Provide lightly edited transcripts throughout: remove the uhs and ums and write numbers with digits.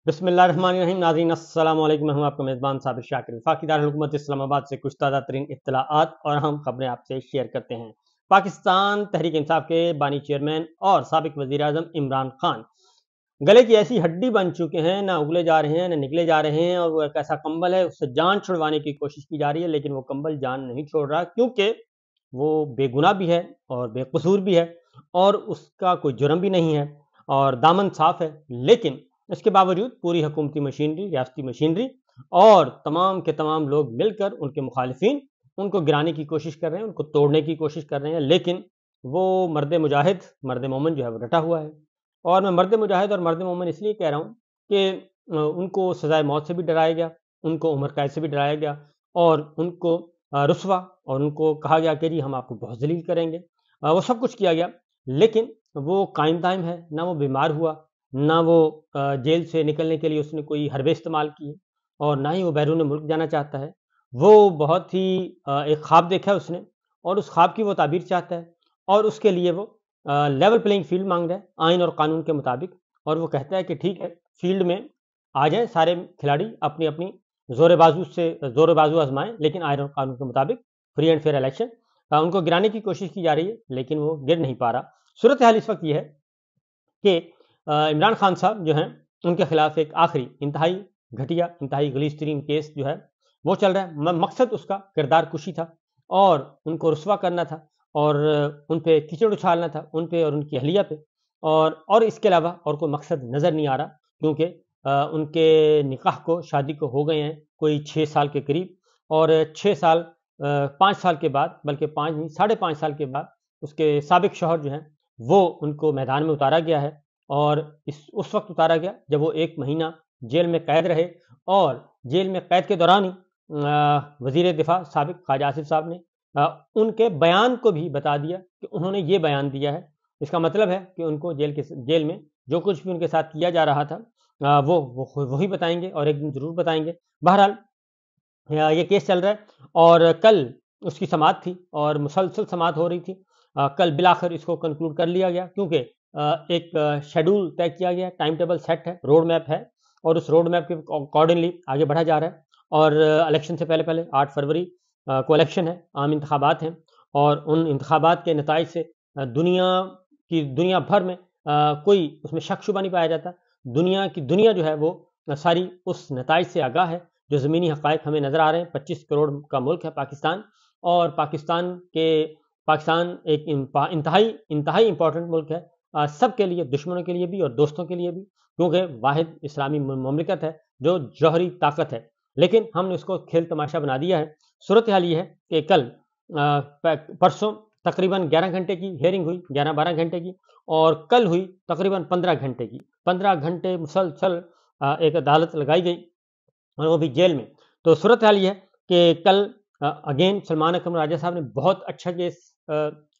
بسم اللہ الرحمن الرحیم. ناظرین السلام علیکم. میں ہوں آپ کا میزبان صابر شاکر. وفاقی دارالحکومت اسلام آباد سے کچھ تازہ ترین اطلاعات اور اہم خبریں آپ سے شیئر کرتے ہیں. پاکستان تحریک انصاف کے بانی چیئرمین اور سابق وزیر اعظم عمران خان گلے کی ایسی ہڈی بن چکے ہیں، نہ اگلے جا رہے ہیں نہ نکلے جا رہے ہیں، اور وہ ایک ایسا کمبل ہے، اس سے جان چھڑوانے کی کوشش کی جا رہی ہے، لیکن وہ کمبل جان نہیں چھوڑ رہا، کیونکہ وہ بے گناہ بھی ہے اور بے قصور بھی ہے اور اس کا کوئی جرم بھی نہیں ہے اور دامن صاف ہے. لیکن اس کے باوجود پوری حکومتی مشینری، ریاستی مشینری اور تمام کے تمام لوگ مل کر ان کے مخالفین ان کو گرانے کی کوشش کر رہے ہیں، ان کو توڑنے کی کوشش کر رہے ہیں. لیکن وہ مرد مجاہد، مرد مومن جو ہے وہ ڈٹا ہوا ہے. اور میں مرد مجاہد اور مرد مومن اس لیے کہہ رہا ہوں کہ ان کو سزائے موت سے بھی ڈرایا گیا، ان کو عمر قید سے بھی ڈرایا گیا، اور ان کو رسوا اور ان کو کہا گیا کہ جی ہم آپ کو بہت ذلیل کریں گے. وہ سب کچھ کیا گیا، لیکن وہ قائم دائم ہے. نہ وہ بیمار ہوا، نہ وہ جیل سے نکلنے کے لیے اس نے کوئی حربے استعمال کیے، اور نہ ہی وہ بیرون ملک جانا چاہتا ہے. وہ بہت ہی ایک خواب دیکھا ہے اس نے، اور اس خواب کی وہ تعبیر چاہتا ہے، اور اس کے لیے وہ لیول پلینگ فیلڈ مانگ رہا ہے آئین اور قانون کے مطابق. اور وہ کہتا ہے کہ ٹھیک ہے، فیلڈ میں آ جائیں سارے کھلاڑی، اپنی اپنی زور بازو آزمائیں، لیکن آئین اور قانون کے مطابق فری اینڈ فیئر الیکشن. ان کو گرانے کی کوشش کی جا رہی ہے، لیکن وہ گر نہیں پا رہا. صورتحال اس وقت یہ ہے کہ عمران خان صاحب جو ہیں ان کے خلاف ایک آخری انتہائی گھٹیا، انتہائی غلیظ ترین کیس جو ہے وہ چل رہا ہے. مقصد اس کا کردار کشی تھا، اور ان کو رسوا کرنا تھا، اور ان پہ کیچڑ اچھالنا تھا، ان پہ اور ان کی اہلیہ پہ. اور اس کے علاوہ اور کوئی مقصد نظر نہیں آ رہا، کیونکہ ان کے نکاح کو، شادی کو ہو گئے ہیں کوئی 6 سال کے قریب. اور 6 سال 5 سال کے بعد، بلکہ 5 نہیں 5.5 سال کے بعد اس کے سابق شوہر جو ہیں وہ ان کو میدان میں اتارا گیا ہے. اور اس وقت اتارا گیا جب وہ 1 مہینہ جیل میں قید رہے، اور جیل میں قید کے دوران ہی وزیر دفاع سابق خواجہ آصف صاحب نے ان کے بیان کو بھی بتا دیا کہ انہوں نے یہ بیان دیا ہے. اس کا مطلب ہے کہ ان کو جیل میں جو کچھ بھی ان کے ساتھ کیا جا رہا تھا وہی بتائیں گے، اور ایک دن ضرور بتائیں گے. بہرحال یہ کیس چل رہا ہے، اور کل اس کی سماعت تھی اور مسلسل سماعت ہو رہی تھی. کل بالآخر اس کو کنکلوڈ کر لیا گیا، کیونکہ ایک شیڈول طے کیا گیا، ٹائم ٹیبل سیٹ ہے، روڈ میپ ہے، اور اس روڈ میپ کے اکارڈنگلی آگے بڑھا جا رہا ہے. اور الیکشن سے پہلے 8 فروری کو الیکشن ہے، عام انتخابات ہیں، اور ان انتخابات کے نتائج سے دنیا بھر میں کوئی اس میں شک شبہ نہیں پایا جاتا. دنیا جو ہے وہ ساری اس نتائج سے آگاہ ہے جو زمینی حقائق ہمیں نظر آ رہے ہیں. 25 کروڑ کا ملک ہے پاکستان، اور پاکستان ایک انتہائی امپورٹنٹ ملک ہے، سب کے لیے، دشمنوں کے لیے بھی اور دوستوں کے لیے بھی، کیونکہ واحد اسلامی مملکت ہے جو جوہری طاقت ہے. لیکن ہم نے اس کو کھیل تماشا بنا دیا ہے. صورتحال یہ ہے کہ کل پرسوں تقریباً 11 گھنٹے کی ہیئرنگ ہوئی، 11-12 گھنٹے کی، اور کل ہوئی تقریباً 15 گھنٹے کی. 15 گھنٹے مسلسل ایک عدالت لگائی گئی، اور وہ بھی جیل میں. تو صورتحال یہ ہے کہ کل اگین سلمان اکرم راجہ صاحب نے بہت اچھا کیس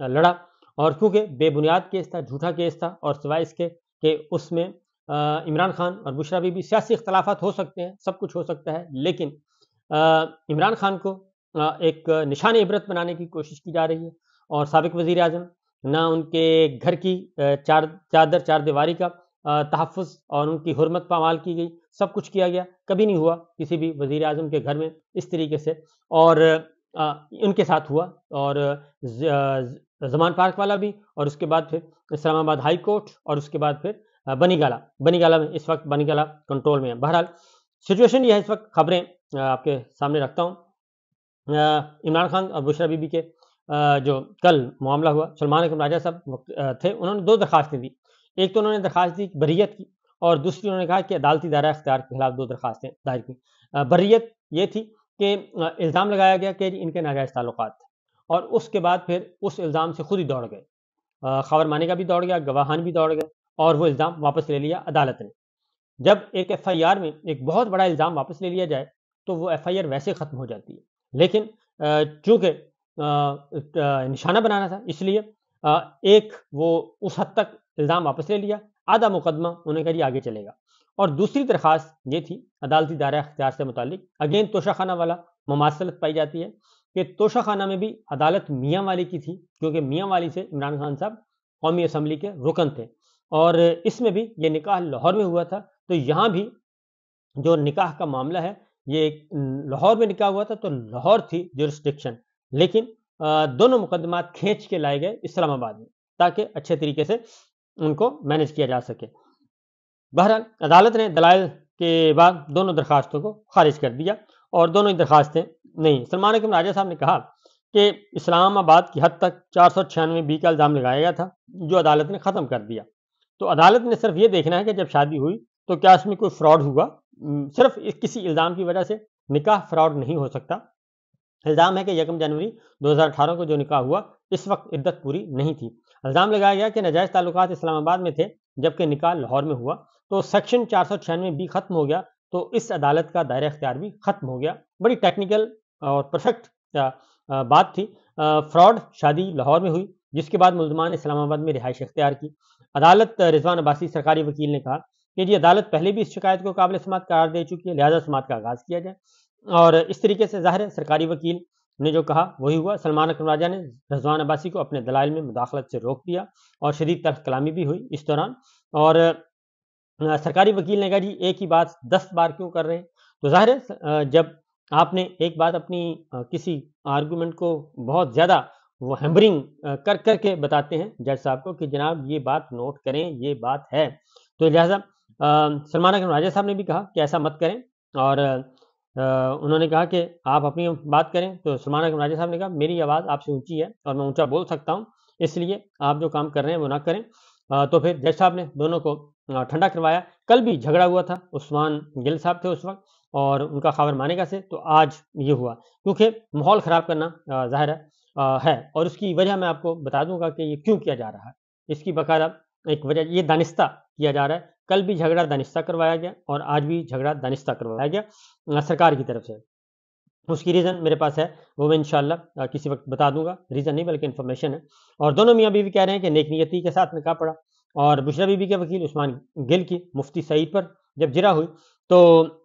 لڑا، اور کیونکہ بے بنیاد کیس تھا، جھوٹا کیس تھا، اور سوائے اس کے کہ اس میں عمران خان اور بشرا بی بی سیاسی اختلافات ہو سکتے ہیں، سب کچھ ہو سکتا ہے، لیکن عمران خان کو ایک نشان عبرت بنانے کی کوشش کی جا رہی ہے. اور سابق وزیر اعظم، نہ ان کے گھر کی چار دیواری کا تحفظ اور ان کی حرمت پامال کی گئی، سب کچھ کیا گیا. کبھی نہیں ہوا کسی بھی وزیر اعظم کے گھر میں اس طریقے سے، اور ان کے ساتھ ہوا. اور زمان پارک والا بھی، اور اس کے بعد پھر اسلام آباد ہائی کورٹ، اور اس کے بعد پھر بنی گالا میں اس وقت بنی گالا کنٹرول میں ہے. بہرحال سچویشن یہ ہے اس وقت. خبریں آپ کے سامنے رکھتا ہوں. عمران خان اور بشرا بی بی کے جو کل معاملہ ہوا، سلمان اکرم راجہ صاحب تھے، انہوں نے 2 درخواستیں دی. ایک تو انہوں نے درخواست دی بریت کی، اور دوسری انہوں نے کہا کہ عدالتی دائرہ اختیار کے خلاف 2 درخواستیں دائر کی. بریت یہ تھی کہ الزام لگایا گیا کہ ان کے ناجائز تعلقات تھے، اور اس کے بعد پھر اس الزام سے خود ہی دوڑ گئے. خبر مانے کا بھی دوڑ گیا، گواہان بھی دوڑ گئے، اور وہ الزام واپس لے لیا عدالت نے. جب ایک ایف آئی آر میں ایک بہت بڑا الزام واپس لے لیا جائے تو وہ ایف آئی آر ویسے ختم ہو جاتی ہے، لیکن چونکہ نشانہ بنانا تھا، اس لیے ایک وہ اس حد تک الزام واپس لے لیا، آدھا مقدمہ انہوں نے کہا جی آگے چلے گا. اور دوسری درخواست یہ تھی عدالتی دائرہ اختیار سے متعلق، اگین توشہ خانہ والا مماثلت پائی جاتی ہے کہ توشہ خانہ میں بھی عدالت میاں والی کی تھی، کیونکہ میاں والی سے عمران خان صاحب قومی اسمبلی کے رکن تھے، اور اس میں بھی یہ نکاح لاہور میں ہوا تھا. تو یہاں بھی جو نکاح کا معاملہ ہے یہ لاہور میں نکاح ہوا تھا تو لاہور تھی جورسڈکشن، لیکن دونوں مقدمات کھینچ کے لائے گئے اسلام آباد میں تاکہ اچھے طریقے سے ان کو مینج کیا جا سکے۔ بہرحال عدالت نے دلائل کے بعد دونوں درخواستوں کو خارج کر دیا اور دونوں ہی درخواستیں نہیں۔ سلمان اکرم راجہ صاحب نے کہا کہ اسلام آباد کی حد تک 496 کا الزام لگایا گیا تھا جو عدالت نے ختم کر دیا۔ تو عدالت نے صرف یہ دیکھنا ہے کہ جب شادی ہوئی تو کیا اس میں کوئی فراڈ ہوا، صرف کسی الزام کی وجہ سے نکاح فراڈ نہیں ہو سکتا۔ الزام ہے کہ 1 جنوری 2018 کو جو نکاح ہوا اس وقت عدت پوری نہیں تھی۔ الزام لگایا گیا کہ ناجائز تعلقات اسلام آباد میں تھے جبکہ نکاح لاہور میں ہوا، تو سیکشن 496 ختم ہو گیا تو اس عدالت کا دائرہ اختیار بھی ختم ہو گیا۔ بڑی ٹیکنیکل اور پرفیکٹ بات تھی۔ فراڈ شادی لاہور میں ہوئی جس کے بعد ملزمان اسلام آباد میں رہائش اختیار کی۔ عدالت رضوان عباسی سرکاری وکیل نے کہا کہ جی عدالت پہلے بھی اس شکایت کو قابل سماعت قرار دے چکی ہے، لہذا سماعت کا آغاز کیا جائے۔ اور اس طریقے سے ظاہر ہے سرکاری وکیل نے جو کہا وہی ہوا۔ سلمان اکرم راجہ نے رضوان عباسی کو اپنے دلائل میں مداخلت سے روک دیا اور شدید تلخ کلامی بھی ہوئی اس دوران۔ اور سرکاری وکیل نے کہا جی ایک ہی بات 10 بار کیوں کر رہے ہیں؟ تو ظاہر ہے جب آپ نے ایک بات اپنی کسی آرگومنٹ کو بہت زیادہ وہ ہیمبرنگ کر کر کے بتاتے ہیں جج صاحب کو کہ جناب یہ بات نوٹ کریں، یہ بات ہے، تو لہٰذا سلمان اکرم راجہ صاحب نے بھی کہا کہ ایسا مت کریں اور انہوں نے کہا کہ آپ اپنی بات کریں۔ تو سلمان اکرم راجہ صاحب نے کہا میری آواز آپ سے اونچی ہے اور میں اونچا بول سکتا ہوں، اس لیے آپ جو کام کر رہے ہیں وہ نہ کریں۔ تو پھر جج صاحب نے دونوں کو ٹھنڈا کروایا۔ کل بھی جھگڑا ہوا تھا، عثمان گل صاحب تھے اس وقت اور ان کا خاور مانیکا سے، تو آج یہ ہوا کیونکہ ماحول خراب کرنا ظاہر ہے اور اس کی وجہ میں آپ کو بتا دوں گا کہ یہ کیوں کیا جا رہا ہے۔ اس کی باقاعدہ ایک وجہ یہ دانستہ کیا جا رہا ہے۔ کل بھی جھگڑا دانستہ کروایا گیا اور آج بھی جھگڑا دانستہ کروایا گیا سرکار کی طرف سے۔ اس کی ریزن میرے پاس ہے، وہ میں انشاءاللہ کسی وقت بتا دوں گا، ریزن نہیں بلکہ انفارمیشن ہے۔ اور دونوں میاں بیوی کہہ رہے ہیں کہ نیک نیتی کے ساتھ نکاح پڑا۔ اور بشرا بی بی کے وکیل عثمان گل کی مفتی سعید پر جب جرا ہوئی تو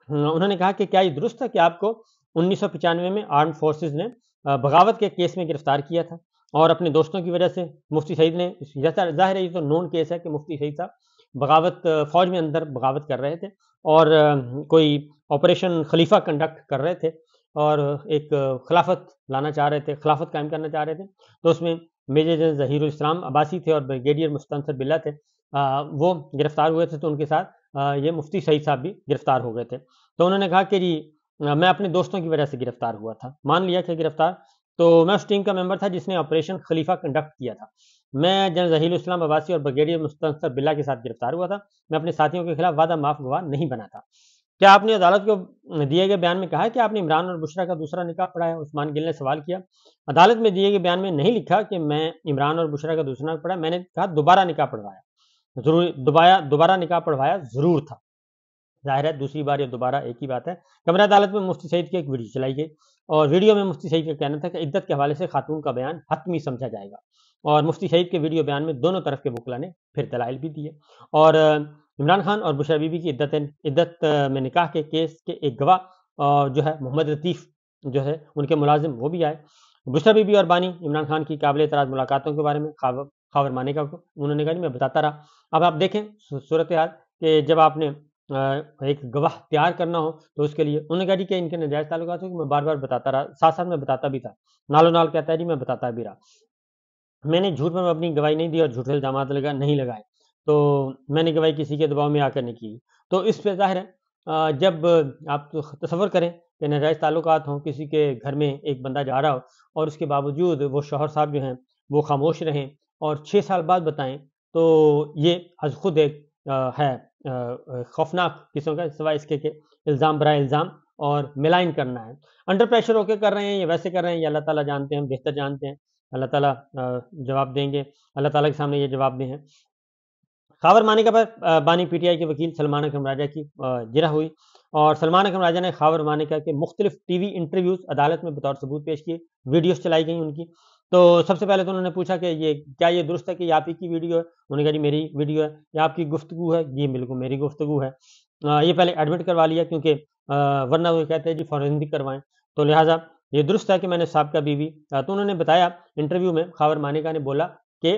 انہوں نے کہا کہ کیا یہ درست ہے کہ آپ کو 1995 میں آرمڈ فورسز نے بغاوت کے کیس میں گرفتار کیا تھا اور اپنے دوستوں کی وجہ سے مفتی سعید نے، ظاہر ہے یہ تو نون کیس ہے کہ مفتی سعید صاحب بغاوت فوج میں اندر بغاوت کر رہے تھے اور کوئی آپریشن خلیفہ کنڈکٹ کر رہے تھے اور ایک خلافت لانا چاہ رہے تھے، خلافت قائم کرنا چاہ رہے تھے۔ تو اس میں میجر جنرل ظہیر الاسلام عباسی تھے اور بریگیڈیئر مستنصر باللہ تھے، وہ گرفتار ہوئے تھے، تو ان کے ساتھ یہ مفتی سعید صاحب بھی گرفتار ہو گئے تھے۔ تو انہوں نے کہا کہ جی میں اپنے دوستوں کی وجہ سے گرفتار ہوا تھا، مان لیا کہ گرفتار، تو میں اس ٹیم کا ممبر تھا جس نے آپریشن خلیفہ کنڈکٹ کیا تھا۔ میں جنرل ظہیر الاسلام عباسی اور بریگیڈیئر مستنصر باللہ کے ساتھ گرفتار ہوا تھا۔ میں اپنے ساتھیوں کے خلاف وعدہ معاف گواہ نہیں بنا تھا۔ کیا آپ نے عدالت کو دیے گئے بیان میں کہا ہے کہ آپ نے عمران اور بشرا کا دوسرا نکاح پڑھا ہے؟ عثمان گل نے سوال کیا۔ عدالت میں دیے گئے بیان میں نہیں لکھا کہ میں عمران اور بشرا کا دوسرا نکاح پڑھا، میں نے کہا دوبارہ نکاح پڑھوایا، دوبارہ نکاح پڑھوایا ضرور تھا۔ ظاہر ہے دوسری بار یا دوبارہ ایک ہی بات ہے۔ کمرہ عدالت میں مفتی سعید کی ایک ویڈیو چلائی گئی اور ویڈیو میں مفتی سعید کا کہنا تھا کہ عدت کے حوالے سے خاتون کا بیان حتمی سمجھا جائے گا، اور مفتی سعید کے ویڈیو بیان میں دونوں طرف کے وکلا نے پھر دلائل بھی دیے۔ اور عمران خان اور بشرا بی بی کی عدت میں نکاح کے کیس کے ایک گواہ جو ہے محمد لطیف جو ہے ان کے ملازم، وہ بھی آئے۔ بشرا بی بی اور بانی عمران خان کی قابل اعتراض ملاقاتوں کے بارے میں خاور مانیکا کو انہوں نے کہا میں بتاتا رہا۔ اب آپ دیکھیں صورتحال کہ جب آپ نے ایک گواہ تیار کرنا ہو تو اس کے لیے انہوں نے کہا جی کہ ان کے ناجائز تعلقات ہو، کہ میں بار بار بتاتا رہا، ساتھ ساتھ میں بتاتا بھی تھا، نالو نال کہتا ہے جی میں بتاتا بھی رہا، میں نے جھوٹ میں اپنی گواہی نہیں دی اور جھوٹے الزامات نہیں لگائے، تو میں نے گواہی کسی کے دباؤ میں آ کر نہیں کی۔ تو اس پہ ظاہر ہے جب آپ تصور کریں کہ ناجائز تعلقات ہوں، کسی کے گھر میں ایک بندہ جا رہا ہو اور اس کے باوجود وہ شوہر صاحب جو ہیں وہ خاموش رہیں اور 6 سال بعد بتائیں، تو یہ از خود ایک ہے خوفناک قسم کا، سوائے اس کے کہ الزام برائے الزام اور ملائن کرنا ہے۔ انڈر پریشر ہو کے کر رہے ہیں یا ویسے کر رہے ہیں، یہ اللہ تعالیٰ جانتے ہیں، ہم بہتر جانتے ہیں، اللہ تعالیٰ جواب دیں گے، اللہ تعالیٰ کے سامنے یہ جواب دیں ہیں۔ خاور مانیکا پر بانی پی ٹی آئی کے وکیل سلمان اکرم راجہ کی جرح ہوئی اور سلمان اکرم راجہ نے خاور مانیکا کے مختلف ٹی وی انٹرویوز عدالت میں بطور ثبوت پیش کیے، ویڈیوز چلائی گئیں ان کی۔ تو سب سے پہلے تو انہوں نے پوچھا کہ یہ درست ہے کہ یہ آپ ہی کی ویڈیو ہے؟ انہوں نے کہا جی میری ویڈیو ہے۔ یا آپ کی گفتگو ہے؟ جی بالکل میری گفتگو ہے۔ یہ پہلے ایڈمٹ کروا لیا کیونکہ ورنہ وہ کہتے ہیں جی فورینسک کروائیں، تو لہٰذا یہ درست ہے کہ میں نے سابقہ بیوی، تو انہوں نے بتایا انٹرویو میں، خاور مانیکا نے بولا کہ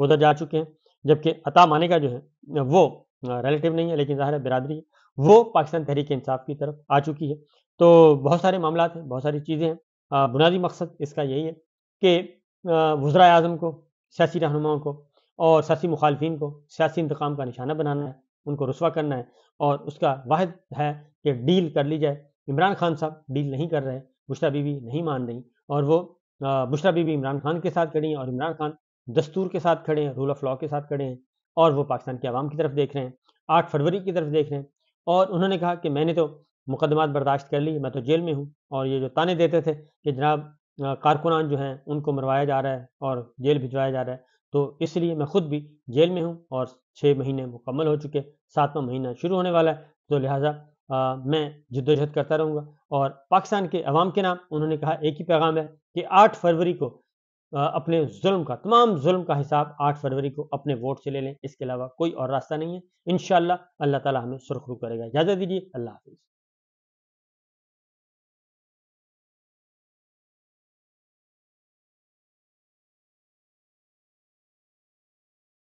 وہ ادھر جا چکے ہیں، جبکہ عطا مانے کا جو ہے وہ ریلیٹو نہیں ہے لیکن ظاہر ہے برادری ہے، وہ پاکستان تحریک انصاف کی طرف آ چکی ہے۔ تو بہت سارے معاملات ہیں، بہت ساری چیزیں ہیں، بنیادی مقصد اس کا یہی ہے کہ وزرائے اعظم کو، سیاسی رہنماؤں کو اور سیاسی مخالفین کو سیاسی انتقام کا نشانہ بنانا ہے، ان کو رسوا کرنا ہے، اور اس کا واحد ہے کہ ڈیل کر لی جائے۔ عمران خان صاحب ڈیل نہیں کر رہے، بشریٰ بی بی نہیں مان رہی، اور وہ بشریٰ بی بی عمران خان کے ساتھ کھڑی ہیں، اور عمران خان دستور کے ساتھ کھڑے ہیں، رول آف لاء کے ساتھ کھڑے ہیں، اور وہ پاکستان کے عوام کی طرف دیکھ رہے ہیں، 8 فروری کی طرف دیکھ رہے ہیں۔ اور انہوں نے کہا کہ میں نے تو مقدمات برداشت کر لی، میں تو جیل میں ہوں، اور یہ جو تانے دیتے تھے کہ جناب کارکنان جو ہیں ان کو مروایا جا رہا ہے اور جیل بھجوایا جا رہا ہے، تو اس لیے میں خود بھی جیل میں ہوں، اور 6 مہینے مکمل ہو چکے، 7واں مہینہ شروع ہونے والا ہے، تو لہٰذا میں جد و جہد کرتا رہوں گا۔ اور پاکستان کے عوام کے نام انہوں نے کہا ایک ہی پیغام ہے کہ 8 فروری کو اپنے ظلم کا، تمام ظلم کا حساب 8 فروری کو اپنے ووٹ سے لے لیں، اس کے علاوہ کوئی اور راستہ نہیں ہے۔ انشاءاللہ اللہ تعالی ہمیں سرخرو کرے گا۔ اجازت دیجیے، اللہ حافظ۔